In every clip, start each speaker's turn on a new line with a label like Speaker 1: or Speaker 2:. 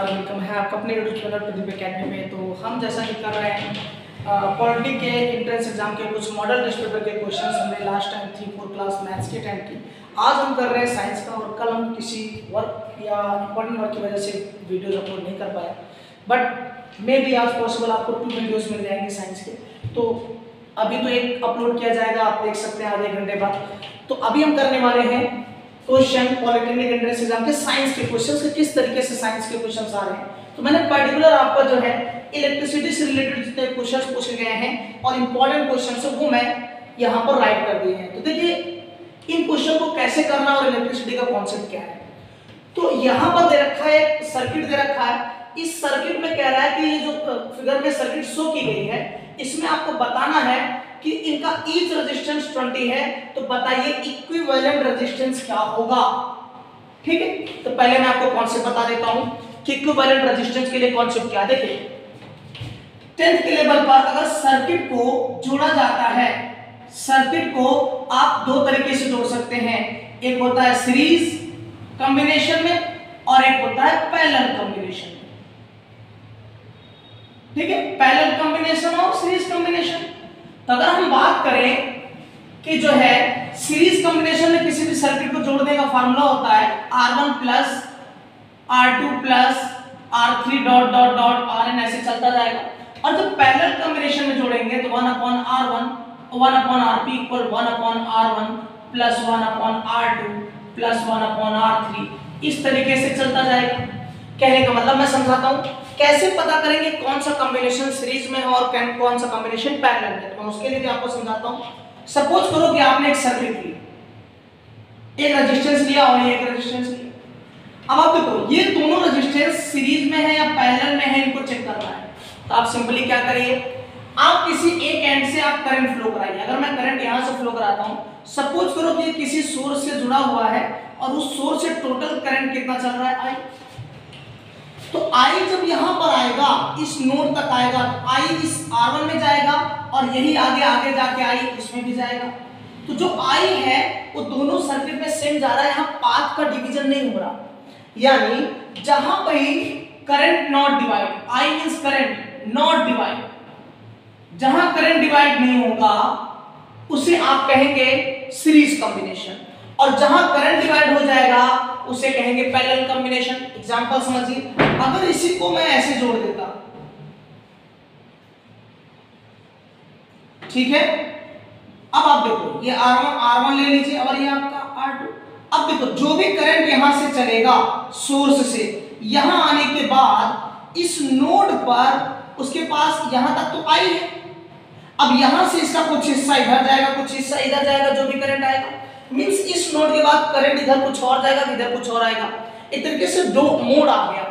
Speaker 1: नमस्कार, वेलकम है आपका अपने यूट्यूब चैनल प्रदीप एकेडमी में। तो हम जैसा कि कर रहे हैं पॉलिटिक के एंट्रेंस एग्जाम के कुछ मॉडल टेस्ट पेपर के क्वेश्चंस हमने लास्ट टाइम 3-4 क्लास मैथ्स के टाइम की। आज हम कर रहे हैं साइंस का, और कल हम किसी वर्क या इंपॉर्टेंट वर्क की वजह से वीडियोज अपलोड नहीं कर पाए, बट मे बी आज पॉसिबल आपको 2 वीडियोज़ मिल जाएंगे साइंस के। तो अभी तो एक अपलोड किया जाएगा, आप देख सकते हैं आधे घंटे बाद। तो अभी हम करने वाले हैं क्वेश्चन पॉलिटेक्निक एंट्रेंस एग्जाम के साइंस के क्वेश्चंस के, किस तरीके से साइंस के क्वेश्चंस आ रहे हैं। तो मैंने पर्टिकुलर आपका जो है इलेक्ट्रिसिटी से रिलेटेड जितने क्वेश्चंस पूछे गए हैं और इंपॉर्टेंट क्वेश्चंस है वो मैं यहाँ पर राइट कर दिए हैं। तो देखिए इन क्वेश्चन को कैसे करना और इलेक्ट्रिसिटी का कॉन्सेप्ट क्या है। तो यहाँ पर दे रखा है, एक सर्किट दे रखा है। इस सर्किट में कह रहा है कि ये जो फिगर में सर्किट शो की गई है, इसमें आपको बताना है कि इनका ईच रेजिस्टेंस 20 है। तो बताइए इक्विवेलेंट रेजिस्टेंस क्या होगा। ठीक है, तो पहले मैं आपको कॉन्सेप्ट बता देता हूं कि इक्विवेलेंट रेजिस्टेंस के लिए कॉन्सेप्ट क्या। देखिए 10th के लेवल पर अगर सर्किट को जोड़ा जाता है, सर्किट को आप दो तरीके से जोड़ सकते हैं। एक होता है सीरीज कॉम्बिनेशन में और एक होता है पैरेलल कॉम्बिनेशन में। ठीक है, पैरेलल कॉम्बिनेशन और सीरीज कॉम्बिनेशन। तो अगर हम बात करें कि जो है सीरीज कॉम्बिनेशन में किसी भी सर्किट को जोड़ने का फार्मूला होता है R1 plus R2 plus R3 dot dot dot Rn, ऐसे चलता जाएगा। और जब पैरेलल कॉम्बिनेशन में जोड़ेंगे तो 1/R1 1/Rp equal 1/R1 plus 1/R2 plus 1/R3, इस तरीके से चलता जाएगा। कहने का मतलब मैं समझाता हूं कैसे पता करेंगे कौन सा कॉम्बिनेशन सीरीज में है और कौन सा कॉम्बिनेशन पैरेलल में। तो मैं उसके लिए भी आपको समझाता हूं। सपोज करो कि आपने एक सर्किट ली, एक रेजिस्टेंस लिया और एक रेजिस्टेंस लिया। अब आप देखो ये दोनों रेजिस्टेंस सीरीज में है या पैरेलल में है, इनको चेक करना है। तो आप सिंपली क्या करिए, आप किसी एक एंड से आप करंट फ्लो कराइए। अगर मैं करंट यहां से फ्लो कराता हूं, सपोज करो कि किसी सोर्स से जुड़ा हुआ है और उस सोर्स से टोटल करंट कितना चल रहा है, I। तो I जब यहां पर आएगा, इस नोड तक आएगा, तो I इस R1 में जाएगा और यही आगे आगे जाके I इसमें भी जाएगा। तो जो I है वो दोनों सर्किट में सेम जा रहा है, यहाँ पाथ का डिवीजन नहीं हो रहा। यानी जहां पर current not divide, I means current not divide, जहां करंट डिवाइड नहीं होगा उसे आप कहेंगे सीरीज कॉम्बिनेशन, और जहां करंट डिवाइड हो जाएगा उसे कहेंगे पैरेलल कॉम्बिनेशन। एग्जांपल समझिए, अगर इसी को मैं ऐसे जोड़ देता, ठीक है। अब आप देखो ये R1 ले लीजिए और ये आपका R2। अब देखो जो भी करंट यहां से चलेगा सोर्स से, यहां आने के बाद इस नोड पर उसके पास यहां तक तो I है। अब यहां से इसका कुछ हिस्सा इधर जाएगा, कुछ हिस्सा इधर जाएगा, जो भी करंट आएगा। मींस इस नोड के बाद करंट इधर कुछ और जाएगा, इधर कुछ और आएगा। एक तरीके से दो मोड आ गया,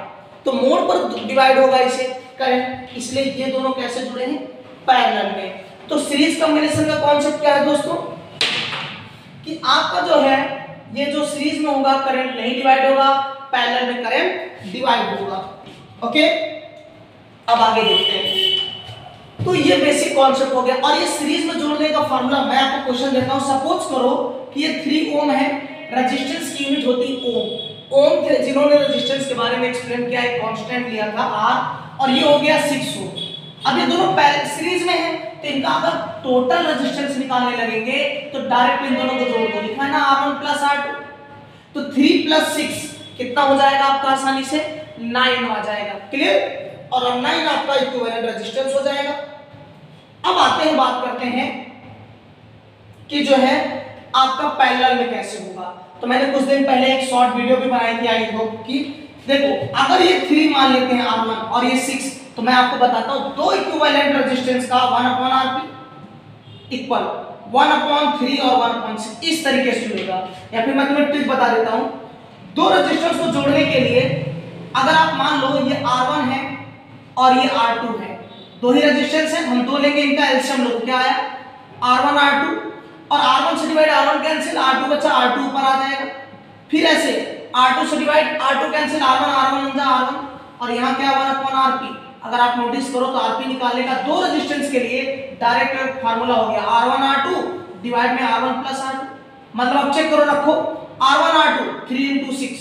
Speaker 1: तो मोड पर डिवाइड होगा इसे करंट, इसलिए ये दोनों कैसे जुड़े हैं, पैरेलल में। तो सीरीज कॉम्बिनेशन का कॉन्सेप्ट क्या है दोस्तों, कि आपका जो है ये जो सीरीज में होगा करंट नहीं डिवाइड होगा, पैरेलल में करंट डिवाइड होगा। ओके, अब आगे देखते हैं। तो ये बेसिक कॉन्सेप्ट हो गया। और ये सीरीज में जोड़ने का फार्मूला मैं आपको क्वेश्चन देता हूं। सपोज करो कि ये 3 ओम है, रेजिस्टेंस की यूनिट होती ओम। ओम थे जिन्होंने रेजिस्टेंस के बारे में एक्सप्लेन किया, एक कांस्टेंट लिया था R, और ये हो गया 6 ओम। अब ये दोनों सीरीज में है, तो इनका अगर टोटल रेजिस्टेंस निकालने लगेंगे तो डायरेक्ट इन दोनों को जोड़ दो, लिखा है ना R1 प्लस R2। तो 3 प्लस 6 कितना हो जाएगा आपका, आसानी से 9 आ जाएगा। क्लियर, और 9 आपका इक्विवेलेंट रेजिस्टेंस हो जाएगा। अब आते हैं, बात करते हैं कि जो है आपका पैरेलल में कैसे होगा। तो मैंने कुछ दिन पहले एक शॉर्ट वीडियो भी बनाई थी, आई होप कि देखो अगर ये 3 मान लेते हैं R1 और ये 6, तो मैं आपको बताता हूं दो इक्विवेलेंट रेजिस्टेंस का 1/Rp इक्वल 1/3 और 1/6, इस तरीके से जुड़ेगा। या फिर मैं तुम्हें ट्रिक बता देता हूं, दो रेजिस्टेंस को जोड़ने के लिए अगर आप मान लो ये R1 है और ये R2 है, दो ही रेजिस्टेंस है, हम दो लेंगे, इनका एलसीएम लो, क्या आया R1 R2, और R1 से डिवाइड R1 कैंसिल, R2 बचा, R2 ऊपर आ जाएगा। फिर ऐसे R2 से डिवाइड R2 कैंसिल, R1 बन जा R1, और यहाँ क्या 1/Rp। अगर आप नोटिस करो तो Rp निकालने का दो रेजिस्टेंस के लिए डायरेक्ट फार्मूला हो गया R1 R2 डिवाइड में R1 प्लस R2। मतलब आप चेक करो, रखो R1 R2 3 × 6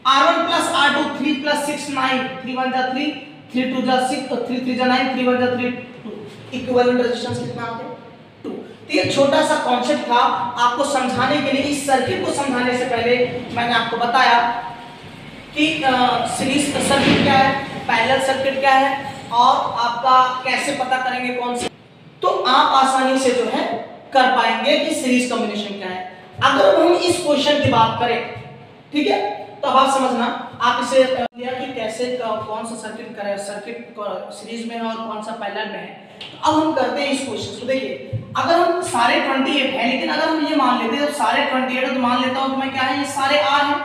Speaker 1: R1 plus R2 3 plus 6 9, 3 1 जा 3, 3 2 जा 6, 3 3 जा 9, 3 1 जा 3 2, इक्विवेलेंट रेजिस्टेंस कितना आ गया 2। तो ये छोटा सा कॉन्सेप्ट था आपको समझाने के लिए। इस सर्किट को समझाने से पहले मैंने आपको बताया कि सीरीज सर्किट क्या है, पैरेलल सर्किट क्या है, और आपका कैसे पता करेंगे कौन सा, तो आप आसानी से जो है कर पाएंगे कि सीरीज कॉम्बिनेशन क्या है। अगर हम इस क्वेश्चन की बात करें, ठीक है, तो अब आप समझना, आप इसे लिया कि कैसे कौन सा सर्किट करे, सर्किट सीरीज में है और कौन सा पैरेलल में है। तो अब हम करते हैं इस क्वेश्चन को। देखिए, अगर हम सारे 28 है, लेकिन अगर हम ये मान लेते हैं जब सारे 28 है तो मान लेता हूं कि मैं क्या है, ये सारे R है।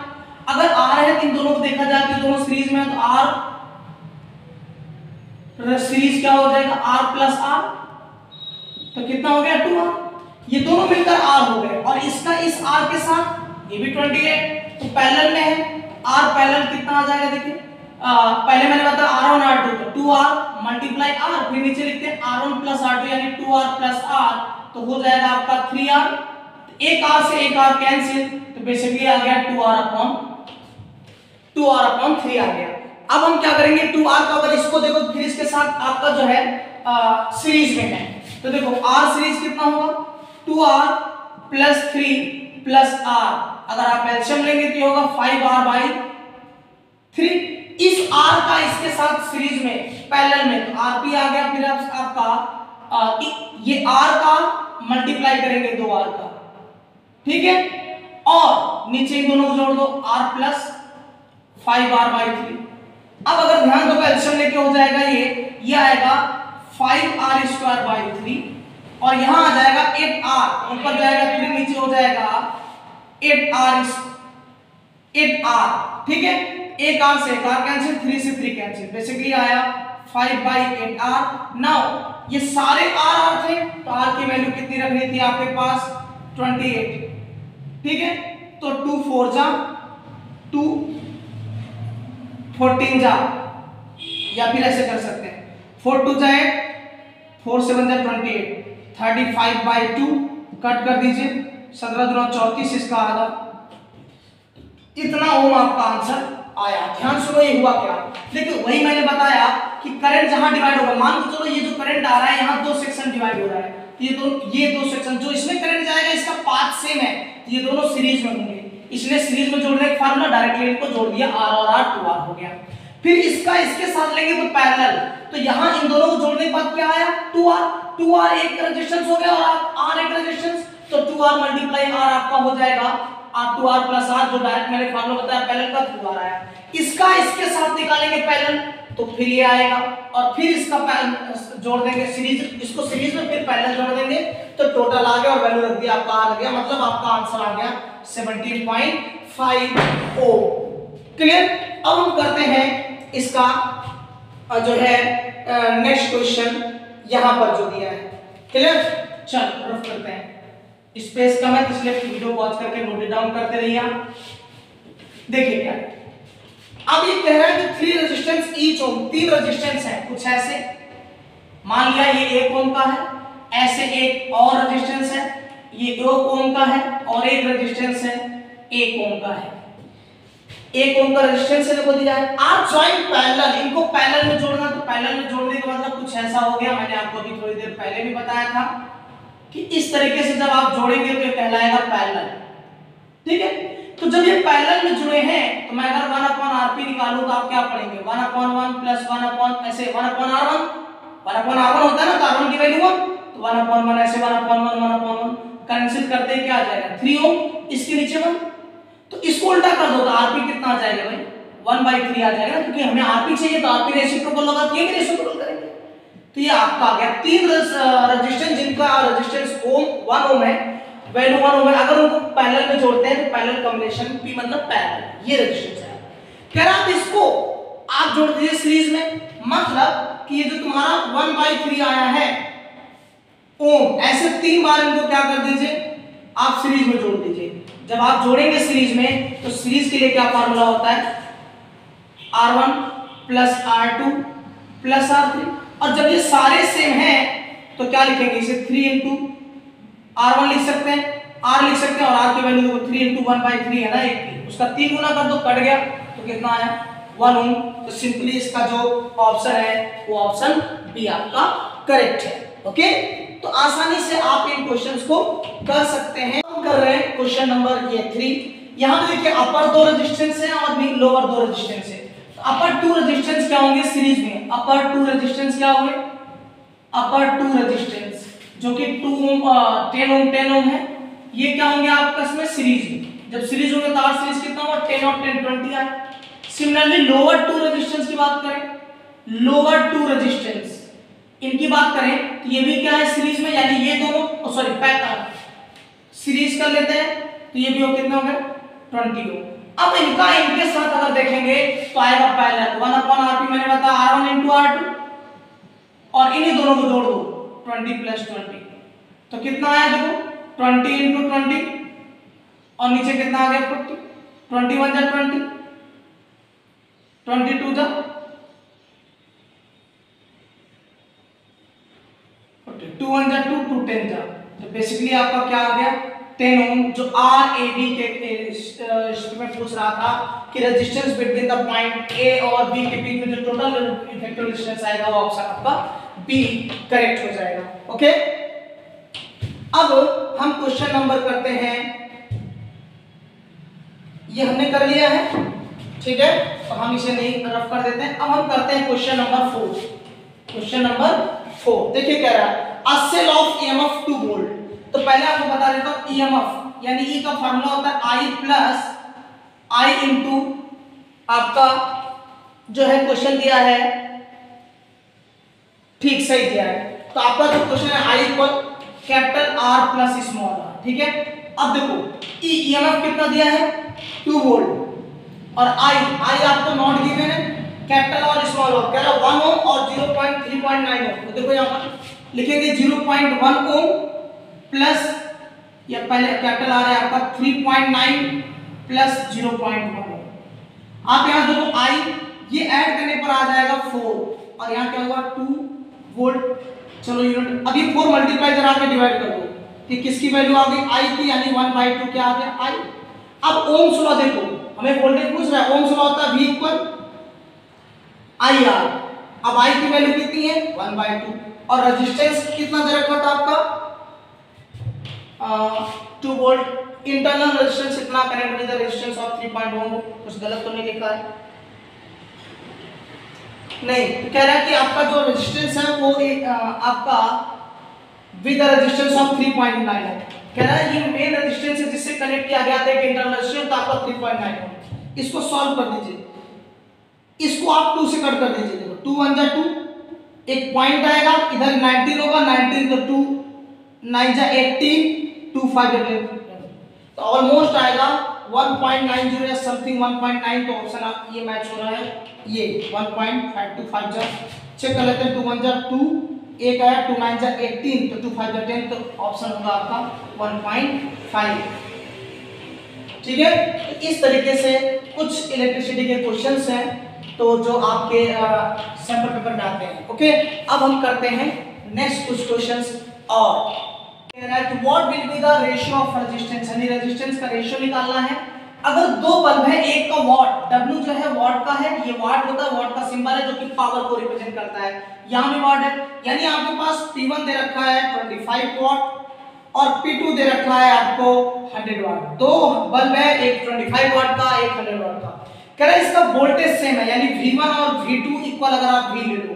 Speaker 1: अगर R है तो इन दोनों को देखा जाए कि दोनों सीरीज में है, तो R सीरीज क्या हो जाएगा, R प्लस R, तो कितना हो गया 2R। ये दोनों मिलकर R हो गए, और इसका इस R के साथ ये भी 28, तो पैरेलल में है। R पैरेलल कितना आ जाएगा, देखिए पहले मैंने बताया R1 R2, तो 2R मल्टीप्लाई R, फिर नीचे लिखते हैं R1 प्लस R2 यानी 2R प्लस R, तो हो जाएगा आपका 3R। एक R से एक R कैंसिल, तो बेसिकली आ गया 2R अपॉन 3 आ गया। अब हम क्या करेंगे, 2R का अगर इसको देखो फिर इसके साथ आपका जो है सीरीज में है, तो देखो R सीरीज कितना होगा 2R प्लस 3 प्लस R, अगर आप एलसीएम लेंगे तो ये होगा 5R बाई 3। इस R का इसके साथ सीरीज में पैरेलल में, तो RP आ गया, फिर आपका ये R का मल्टीप्लाई करेंगे 2R का, ठीक है, और नीचे इन दोनों को जोड़ दो R प्लस 5R बाई 3। अब अगर ध्यान दो एलसीएम लेके हो जाएगा ये आएगा 5R स्क्वायर बाई 3, और यहां आ जाएगा 8R, ऊपर जाएगा 3, नीचे हो जाएगा 8R, ठीक है, एक R से एक R कैंसिल, 3 से 3 कैंसिल, बेसिकली आया 5 बाई 8R। नाउ ये सारे R थे, तो R की वैल्यू कितनी रखनी थी आपके पास 28, ठीक है, तो 2 4 जा 2 14 जा, या फिर ऐसे कर सकते हैं 4 2 जा 8, 4 7 जा 28, 35 बाई 2 कट कर दीजिए, 17 दूना 34, इसका आधा, इतना ओम आपका आंसर आया। ध्यान सुनो ये हुआ क्या, देखिए वही मैंने बताया कि करंट जहां डिवाइड होगा, मान के चलो ये जो करंट आ रहा है यहाँ 2 सेक्शन डिवाइड हो रहा है, ये दो सेक्शन जो इसमें करंट जाएगा इसका पाथ सेम है, ये दोनों सीरीज में होंगे, इसने सीरीज में जोड़ने का फार्मूला डायरेक्टली इनको जोड़ दिया, R और R 2R हो गया। फिर इसका इसके साथ लेंगे तो पैरेलल, तो यहाँ इन दोनों को जोड़ने के बाद क्या आया 2R एक रेजिस्टेंस हो गया और R एक रेजिस्टेंस, तो 2R मल्टीप्लाई R आपका हो जाएगा R2R प्लस R, जो डायरेक्ट मैंने फार्मूला बताया पैरेलल का 2R आया। इसका इसके साथ निकालेंगे पैरेलल, तो फिर ये आएगा, और फिर इसका जोड़ देंगे सीरीज, इसको सीरीज में फिर पैरेलल जोड़ देंगे, तो टोटल आ गया और वैल्यू रख दिया आपका आ गया, मतलब आपका आंसर आ गया 17.5 ओम। क्लियर। अब हम करते हैं इसका जो है नेक्स्ट क्वेश्चन यहां पर जो दिया है। क्लियर, चलो रफ करते हैं, स्पेस कम है तो इसलिए वीडियो पॉज करके नोट डाउन करते रहिए आप। देखिए क्या अब ये कह रहा है कि 3 रेजिस्टेंस ईच ओम, 3 रेजिस्टेंस है कुछ ऐसे, मान लिया ये 1 ओम का है, ऐसे एक और रेजिस्टेंस है, ये 1 ओम का है, और एक रेजिस्टेंस है 1 ओम का है, 1 ओम का रेजिस्टेंस है, देखो दिया है आर जॉइंट पैरेलल, इनको पैरेलल में जोड़ना, तो पैरेलल में जोड़ने का मतलब कुछ ऐसा हो गया, मैंने आपको अभी थोड़ी देर पहले भी बताया था कि इस तरीके से जब आप जोड़ेंगे तो ये कहलाएगा पैरेलल, ठीक है। तो जब ये पैरेलल में जुड़े हैं, तो मैं अगर 1/Rp निकालूं तो आप क्या पढ़ेंगे 1/1 प्लस 1/, ऐसे 1/R1, 1/R1 होता है ना, तो R1 की वैल्यू 1, तो 1/1 ऐसे 1/1 कैंसिल करते क्या आ जाएगा 3 ओम, इसके नीचे 1, तो इसको उल्टा कर दो तो Rp कितना आ जाएगा भाई 1/3 आ जाएगा, क्योंकि हमें Rp चाहिए, तो Rp रेसिप्रोकल होगा, तो ये भी रेसिप्रोकल करेंगे, तो ये आपका आ गया 3 रेजिस्टेंस जिनका रेजिस्टेंस ओम 1 ओम है, वैल्यू 1 ओम है, अगर उनको पैरेलल में जोड़ते हैं तो पैरेलल कॉम्बिनेशन P मतलब पैरेलल, ये रेजिस्टेंस है। कह रहा है इसको आप जोड़ दीजिए सीरीज में, मतलब कि ये जो तुम्हारा 1/3 आया है ओम, ऐसे 3 बार इनको क्या कर दीजिए आप सीरीज में जोड़ दीजिए। जब आप जोड़ेंगे सीरीज में, तो सीरीज के लिए क्या फार्मूला होता है R1 plus R2 plus R3, और जब ये सारे सेम हैं तो क्या लिखेंगे इसे 3 इंटू R1 लिख सकते हैं, R लिख सकते हैं, और R की वैल्यू 3 इंटू 1/3 है ना, एक उसका 3 गुना कर दो, कट गया, तो कितना आया 1 ओम। तो सिंपली इसका जो ऑप्शन है वो ऑप्शन बी आपका करेक्ट है। ओके, तो आसानी से आप इन क्वेश्चंस को कर सकते हैं। हम कर रहे हैं क्वेश्चन नंबर ये 3। यहां पे देखिए अपर 2 रेजिस्टेंस है और भी लोअर 2 रेजिस्टेंस है। तो अपर 2 रेजिस्टेंस क्या होंगे सीरीज में? अपर 2 रेजिस्टेंस क्या होंगे? अपर 2 रेजिस्टेंस जो कि 2 ओम 10 ओम 10 ओम है, ये क्या होंगे आपका इसमें सीरीज में। जब सीरीज होंगे तो आर सीरीज कितना होगा 10 और 10 20 आए। सिमिलरली लोअर 2 रेजिस्टेंस की बात करें, लोअर 2 रेजिस्टेंस इनकी बात करें तो ये भी क्या है सीरीज में, यानी ये दोनों सॉरी सीरीज कर लेते हैं तो ये भी हो कितना हो गया 20 हो। अब इनका इनके साथ अगर देखेंगे तो आएगा पहला 1/Rp, मैंने बताया R1 × R2 और इन्हीं दोनों को जोड़ दो 20 + 20 तो कितना आया देखो 20 × 20 और नीचे कितना आ गया 40, 21 जा 20, 22 जा 2 1 जा 2 2 10 जा। तो बेसिकली आपका क्या आ गया 10 ओम। जो RAB के में पूछ रहा था कि resistance between the point A और B के बीच में जो टोटल इफेक्टिव रेजिस्टेंस आएगा वो ऑप्शन आपका B करेक्ट हो जाएगा। ओके, अब हम क्वेश्चन नंबर करते हैं, ये हमने कर लिया है ठीक है, तो हम इसे नहीं रफ कर देते हैं। अब हम करते हैं क्वेश्चन नंबर 4। क्वेश्चन नंबर 4 देखिए क्या रहा है, a cell of EMF 2 volt. तो पहले आपको बता देता हूं EMF यानी E का फार्मूला होता है I प्लस I इंटू आपका जो है क्वेश्चन दिया है ठीक सही दिया है। तो आपका जो क्वेश्चन है I equal capital R plus small r ठीक है। अब देखो EMF कितना दिया है 2 वोल्ट और I आपको नॉट गिवन है कैपिटल और स्मॉल और कह रहा 1 ओम और 0.3.9 ओम। तो देखो यहाँ पर लिखेंगे 0.1 ओम प्लस या पहले कैपिटल आ रहा है आपका 3.9 प्लस 0.1 ओम। आप यहाँ देखो I ये ऐड करने पर आ जाएगा 4 और यहाँ क्या होगा 2 वोल्ट। चलो यूनिट अब ये 4 मल्टीप्लाई करा के डिवाइड कर दो कि किसकी वैल्यू आ गई I की, यानी 1/2 क्या आ गया I। अब ओम्स लॉ देखो, हमें वोल्टेज पूछ रहा है, ओम्स लॉ होता है V इक्वल IR। अब I की वैल्यू कितनी है 1/2 और रेजिस्टेंस कितना दे रखा था आपका 2 वोल्ट। इंटरनल रेजिस्टेंस इतना connect with the resistance of 3.1 ओम। कुछ गलत तो नहीं लिखा है? नहीं, तो कह रहा है कि आपका जो रेजिस्टेंस है वो आपका विद द रेजिस्टेंस ऑफ 3.9 है। कह रहा है ये मेन रेजिस्टेंस है जिससे कनेक्ट किया गया था एक इंटरनल रेजिस्टेंस, तो आपका 3.9 ओम। इसको सॉल्व कर दीजिए, इसको आप 2 से कट कर दीजिए। देखो 2 1 जा 2, एक पॉइंट आएगा इधर 19 होगा, 19 तो 2 9 जा 18, 2 5 जा 10 तो ऑलमोस्ट आएगा 1.90 या समथिंग 1.9। तो ऑप्शन आप ये मैच हो रहा है, ये 1.525 जा चेक कर लेते हैं। 2 1 जा 2, एक आया 2 9 जा 18 तो 2 5 जा 10 तो ऑप्शन होगा आपका 1.5 ठीक है। तो इस तरीके से कुछ इलेक्ट्रिसिटी के क्वेश्चंस हैं तो जो आपके सैंपल पेपर में आते हैं। ओके, अब हम करते हैं नेक्स्ट कुछ क्वेश्चंस। और कह रहा है कि what will be the ratio of resistance, यानी रेजिस्टेंस का रेशियो निकालना है। अगर दो बल्ब है, एक का वॉट W जो है वॉट का है, ये वाट होता है, वॉट का सिंबल है जो कि पावर को रिप्रेजेंट करता है। यहाँ भी वॉट है, यानी आपके पास P1 दे रखा है 25 वॉट और P2 दे रखा है आपको 100 वाट। दो बल्ब है, एक 25 वाट का, एक 100 वाट का। कह रहा है इसका वोल्टेज सेम है, यानी V1 और V2 इक्वल अगर आप V ले लो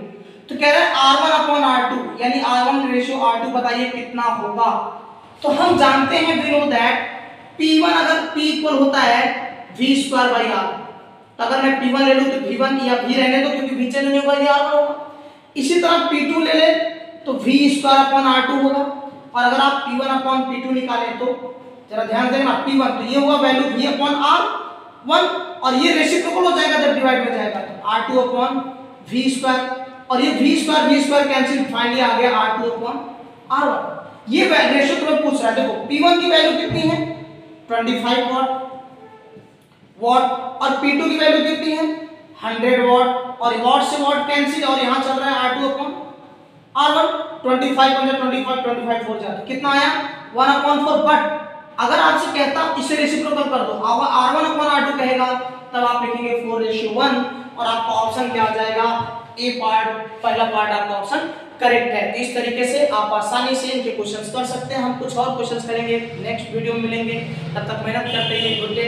Speaker 1: तो कह रहा है R1/R2 यानी R1 रेशियो R2 बताइए कितना होगा। तो हम जानते हैं वी नो दैट P1 अगर P इक्वल होता है V²/R, तो अगर मैं P1 ले लूं तो V1 या V रहने दो क्योंकि V चेंज नहीं होगा, ये R1 होगा। इसी तरह P2 ले ले तो V²/R2 होगा और अगर आप P1/P2 निकालें तो जरा ध्यान देना P1 तो ये होगा वैल्यू V/R1 और ये रेसिप्रोकल हो जाएगा जब डिवाइड हो जाएगा तो R2/V² और ये V² कैंसिल, फाइनली आ गया R2/R1। ये रेशियो तुम्हें पूछ रहा है। देखो P1 की वैल्यू कितनी है 25 वॉट और P2 की वैल्यू कितनी है 100 वॉट और वॉट से वॉट कैंसिल और यहाँ चल रहा है R2/R1। 25 25 25 4 जाता कितना आया 1/4, बट अगर आपसे कहता इसे रेसिप्रोकल कर दो, R1/R2 कहेगा, तब आप लिखेंगे 4:1 और आपका ऑप्शन क्या आ जाएगा, ए पार्ट, पहला पार्ट आपका ऑप्शन करेक्ट है। तो इस तरीके से आप आसानी से इनके क्वेश्चंस कर सकते हैं। हम कुछ और क्वेश्चंस करेंगे नेक्स्ट वीडियो में मिलेंगे, तब तक मेहनत करते रहिए। Good day.